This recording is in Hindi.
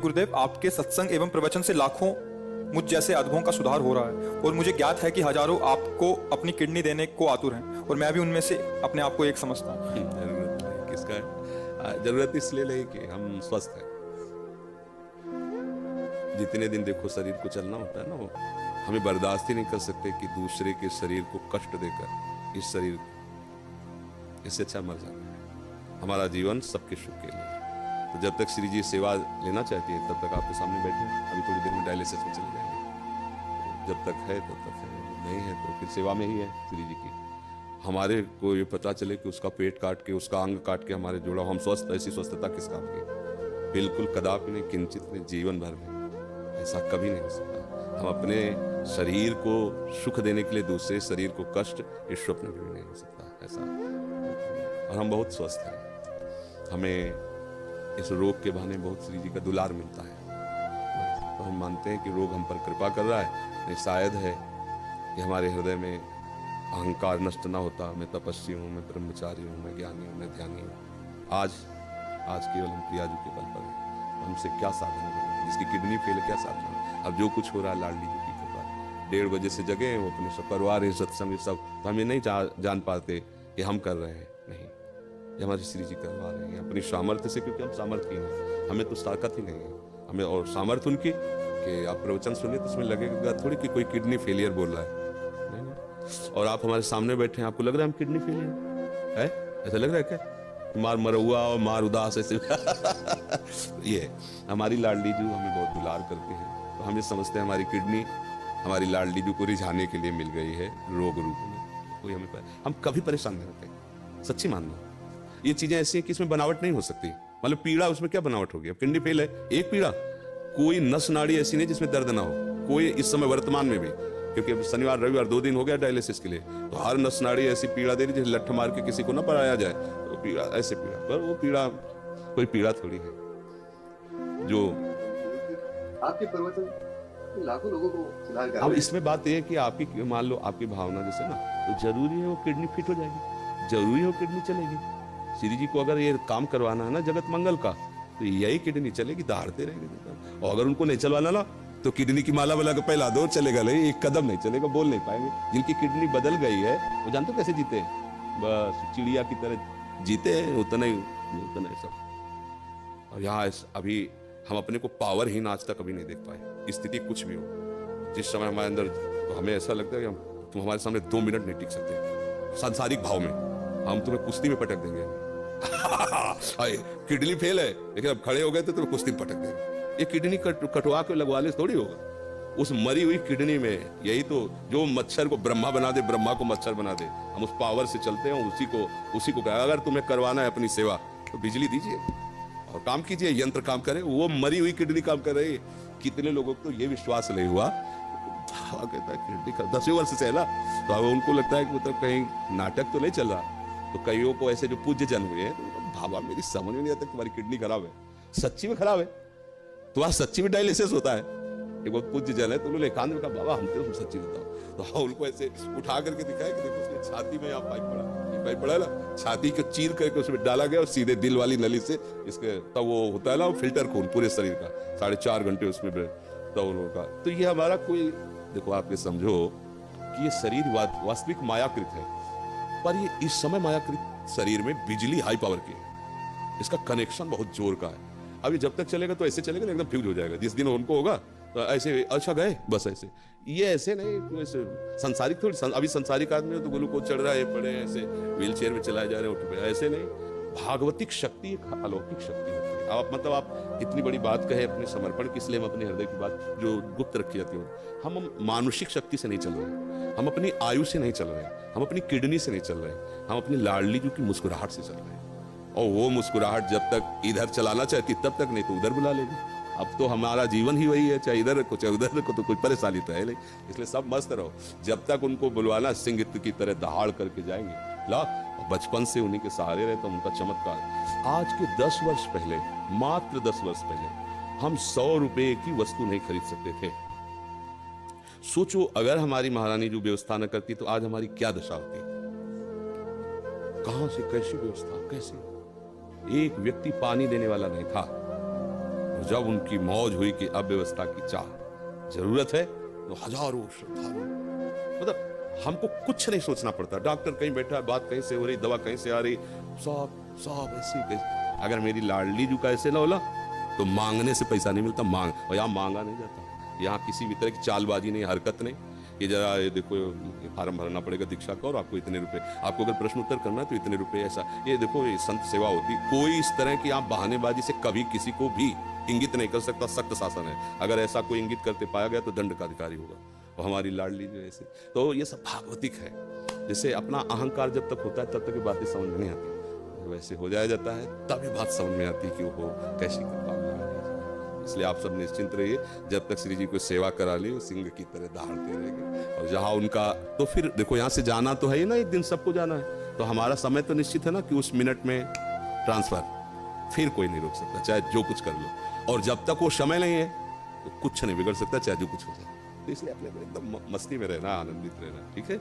गुरुदेव, आपके सत्संग एवं प्रवचन से लाखों मुझ जैसे अधमों का सुधार हो रहा है और मुझे ज्ञात है कि हजारों आपको अपनी किडनी देने को आतुर हैं और मैं भी उनमें से अपने आप को एक समझता हूँ। जरूरत नहीं, किसका है? जरूरत इसलिए नहीं कि हम स्वस्थ हैं। जितने दिन देखो शरीर को चलना होता है ना, वो हमें बर्दाश्त ही नहीं कर सकते कि दूसरे के शरीर को कष्ट देकर इस शरीर, इससे अच्छा मर जाना है। हमारा जीवन सबके सुख के लिए। तो जब तक श्री जी सेवा लेना चाहती है तब तक आपके सामने बैठे हैं। अभी थोड़ी देर में डायलिसिस में चले जाएंगे। तो जब तक है तब तक है, नहीं है तो फिर सेवा में ही है श्री जी की। हमारे को ये पता चले कि उसका पेट काट के, उसका अंग काट के हमारे जोड़ा, हम स्वस्थ, ऐसी स्वस्थता किस काम की? बिल्कुल कदापि नहीं, किंचित नहीं, जीवन भर में ऐसा कभी नहीं हो सकता। हम अपने शरीर को सुख देने के लिए दूसरे शरीर को कष्ट, इस स्वप्न में भी नहीं हो सकता ऐसा। और हम बहुत स्वस्थ हैं। हमें इस रोग के बहाने बहुत श्री जी का दुलार मिलता है। तो हम मानते हैं कि रोग हम पर कृपा कर रहा है। नहीं, शायद है कि हमारे हृदय में अहंकार नष्ट ना होता। मैं तपस्वी हूँ, मैं ब्रह्मचारी हूँ, मैं ज्ञानी हूँ, मैं ध्यानी हूँ। आज केवल हम प्रियाजू के बल पर हैं। हमसे क्या साधना करें? जिसकी किडनी फेल है, क्या साधना? अब जो कुछ हो रहा है लाडली जी की कृपा। 1:30 बजे से जगे हैं, वो अपने सब करवा रहे हैं सत्संग सब, तो हम ये नहीं जान पाते कि हम कर रहे हैं। नहीं, ये हमारे श्री जी करवा रहे हैं अपनी सामर्थ्य से, क्योंकि हम सामर्थ्य हैं। हमें तो ताकत ही नहीं है। हमें और सामर्थ्य उनकी कि आप प्रवचन सुनिए तो उसमें लगेगा थोड़ी कि कोई किडनी फेलियर बोल रहा है। नहीं। और आप हमारे सामने बैठे हैं, आपको लग रहा है हम किडनी फेलियर है? ऐसा लग रहा है क्या? मार मरहुआ और मार उदास ऐसे ये हमारी लाडली जू हमें बहुत दुलार करते हैं। तो हम ये समझते हैं हमारी किडनी हमारी लाडली जू को रिझाने के लिए मिल गई है रोग रूप में। कोई हम कभी परेशान नहीं होते, सच्ची मानना। ये चीजें ऐसी हैं कि इसमें बनावट नहीं हो सकती। मतलब पीड़ा, उसमें क्या बनावट होगी? अब किडनी फेल है, एक पीड़ा, कोई नस नाड़ी ऐसी नहीं जिसमें दर्द ना हो। कोई इस समय वर्तमान में भी, क्योंकि अब शनिवार रविवार 2 दिन हो गया डायलिसिस के लिए, तो हर नस नाड़ी ऐसी पीड़ा दे रही जैसे लठ मार के किसी को ना पराया जाए। तो पीड़ा, ऐसे पीड़ा, पर वो पीड़ा कोई पीड़ा थोड़ी है जो आपके प्रवचन लाखों लोगों को सुधार कर। अब इसमें बात यह है कि आपकी, मान लो आपकी भावना जैसे ना, तो जरूरी है वो किडनी फिट हो जाएगी, जरूरी है वो किडनी चलेगी। श्री जी को अगर ये काम करवाना है ना जगत मंगल का, तो यही किडनी चलेगी, दहाड़ते रहेंगे। और अगर उनको नहीं चलवाना ना, तो किडनी की माला वाला को पहला दो, चलेगा नहीं, एक कदम नहीं चलेगा, बोल नहीं पाएंगे। जिनकी किडनी बदल गई है वो जानते हो कैसे जीते हैं? बस चिड़िया की तरह जीते हैं, उतना ही सब। और यहाँ अभी हम अपने को पावरहीन आज तक कभी नहीं देख पाए। स्थिति कुछ भी हो, जिस समय हमारे अंदर, तो हमें ऐसा लगता है कि तुम हमारे सामने 2 मिनट नहीं टिक सकते। सांसारिक भाव में हम तुम्हें कुश्ती में पटक देंगे। किडनी फेल है, लेकिन अब खड़े हो गए तो तुम्हें कुश्ती में पटक देंगे। ये किडनी कटवा के लगवाने से थोड़ी होगा। उस मरी हुई किडनी में, यही तो जो मच्छर को ब्रह्मा बना दे, ब्रह्मा को मच्छर बना दे, हम उस पावर से चलते हैं। उसी को कहा, अगर तुम्हें करवाना है अपनी सेवा तो बिजली दीजिए और काम कीजिए, यंत्र काम करे। वो मरी हुई किडनी काम कर रही है। कितने लोगों को तो ये विश्वास नहीं हुआ, कहता है किडनी का 10 वर्ष से है ना, तो अब उनको लगता है कि मतलब कहीं नाटक तो नहीं चल रहा। तो कईयों को ऐसे जो पूज्य जन हुए हैं, तो भावा मेरी समझ में नहीं आता तुम्हारी किडनी खराब है, सच्ची में खराब है, तुम्हारा सच्ची में डायलिसिस होता है। एक बहुत पूज्य जन है, तो उन्होंने एकांत में कहा बाबा हम तो सच्ची बताओ। तो उनको ऐसे उठा करके दिखाया कि देखो उसकी छाती में यहाँ पाइप पड़ा, ये पाइप पड़ा ना, छाती को चीर करके उसमें डाला गया और सीधे दिल वाली नली से इसके, तब वो होता है ना फिल्टर खून पूरे शरीर का, 4.5 घंटे उसमें तब उनका। तो ये हमारा कोई, देखो आप ये समझो कि ये शरीर वास्तविक मायाकृत है, पर ये इस समय मायाकृत शरीर में बिजली हाई पावर की है। इसका कनेक्शन बहुत जोर का है। अभी जब तक चलेगा तो ऐसे चलेगा, एकदम फ्यूज हो जाएगा। जिस दिन उनको होगा तो ऐसे, अच्छा गए बस ऐसे। ये ऐसे नहीं, ऐसे संसारिक थोड़ी, अभी संसारिक आदमी हो तो ग्लूकोज चढ़ रहा है, पड़े ऐसे व्हील चेयर में चलाए जा रहे हैं, उठ पे, ऐसे नहीं। भागवतिक शक्ति एक अलौकिक शक्ति होती है। आप मतलब आप इतनी बड़ी बात कहे अपने समर्पण की, इसलिए हम अपने हृदय की बात जो गुप्त रखी जाती है, हम मानुषिक शक्ति से नहीं चल रहे, हम अपनी आयु से नहीं चल रहे, हम अपनी किडनी से नहीं चल रहे, हम अपनी लाडली जी की मुस्कुराहट से चल रहे हैं। और वो मुस्कुराहट जब तक इधर चलाना चाहती तब तक, नहीं तो उधर बुला लेगी। अब तो हमारा जीवन ही वही है, चाहे इधर रखो चाहे उधर रखो, तो कोई परेशानी तो है नहीं। इसलिए सब मस्त रहो, जब तक उनको बुलवाना सिंह की तरह दहाड़ करके जाएंगे। ला, बचपन से उन्हीं के सहारे रहे तो उनका चमत्कार। आज के 10 वर्ष पहले, मात्र 10 वर्ष पहले, हम 100 रुपए की वस्तु नहीं खरीद सकते थे। सोचो अगर हमारी महारानी जो व्यवस्था न करती तो आज हमारी क्या दशा होती। कहां से कैसी व्यवस्था, कैसे? एक व्यक्ति पानी देने वाला नहीं था। और जब उनकी मौज हुई कि अब व्यवस्था की चाह जरूरत है, तो हजारों श्रद्धालु, मतलब हमको कुछ नहीं सोचना पड़ता। डॉक्टर कहीं बैठा है, बात कहीं से हो रही, दवा कहीं से आ रही, सब ऐसी कैसे। अगर मेरी लाडली जू का ऐसे ना होला तो मांगने से पैसा नहीं मिलता, मांग, और यहाँ मांगा नहीं जाता। यहाँ किसी भी तरह की चालबाजी नहीं, हरकत नहीं। ये जरा ये देखो, ये फार्म भरना पड़ेगा दीक्षा का और आपको इतने रुपए, आपको अगर प्रश्न उत्तर करना है तो इतने रुपए, ऐसा। ये देखो, ये संत सेवा होती। कोई इस तरह की आप बहानेबाजी से कभी किसी को भी इंगित नहीं कर सकता। सख्त शासन है, अगर ऐसा कोई इंगित करते पाया गया तो दंड का अधिकारी होगा। और हमारी लाडली जो ऐसे, तो ये सब भागवतिक है। जैसे अपना अहंकार जब तक होता है तब तक ये बातें समझ में नहीं आती, वैसे हो जाया जाता है तभी बात समझ में आती है कि वो कैसी कृपा। इसलिए आप सब निश्चिंत रहिए, जब तक श्री जी को सेवा करा ली वो सिंह की तरह दहाड़ते रहेंगे। और जहां उनका, तो फिर देखो यहाँ से जाना तो है ही ना, एक दिन सबको जाना है, तो हमारा समय तो निश्चित है ना कि उस मिनट में ट्रांसफर, फिर कोई नहीं रोक सकता, चाहे जो कुछ कर लो। और जब तक वो समय नहीं है तो कुछ नहीं बिगड़ सकता, चाहे जो कुछ हो जाए। तो इसलिए अपने को एकदम मस्ती में रहना, आनंदित रहना, ठीक है।